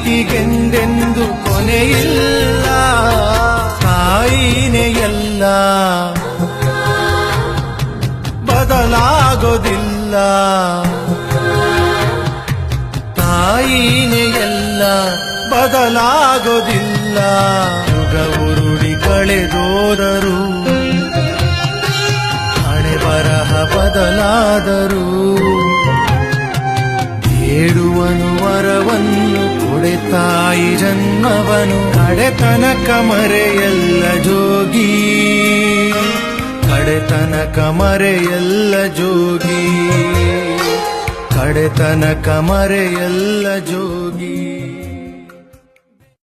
ಪ್ರೀತಿಗೆಂದೆಂದು ಕೊನೆಯಿಲ್ಲ, ತಾಯಿನೇ ಎಲ್ಲ ಬದಲಾಗೋದಿಲ್ಲ, ತಾಯಿನೇ ಎಲ್ಲ ಬದಲಾಗೋದಿಲ್ಲ. ಯುಗ ಉರುಳಿ ಕಳೆದೋದರು, ಹಣೆ ಬರಹ ಬದಲಾದರು, ಬೇಡುವನು ವರವನ್ನು ಕೊಡೆ ತಾಯಿ ಜನ್ಮವನು. ಕಡೆತನಕ ಮರೆಯಲ್ಲ ಜೋಗಿ, ಕಡೆತನಕ ಮರೆಯಲ್ಲ ಜೋಗಿ, ಕಡೆತನಕ ಮರೆಯಲ್ಲ ಜೋಗಿ.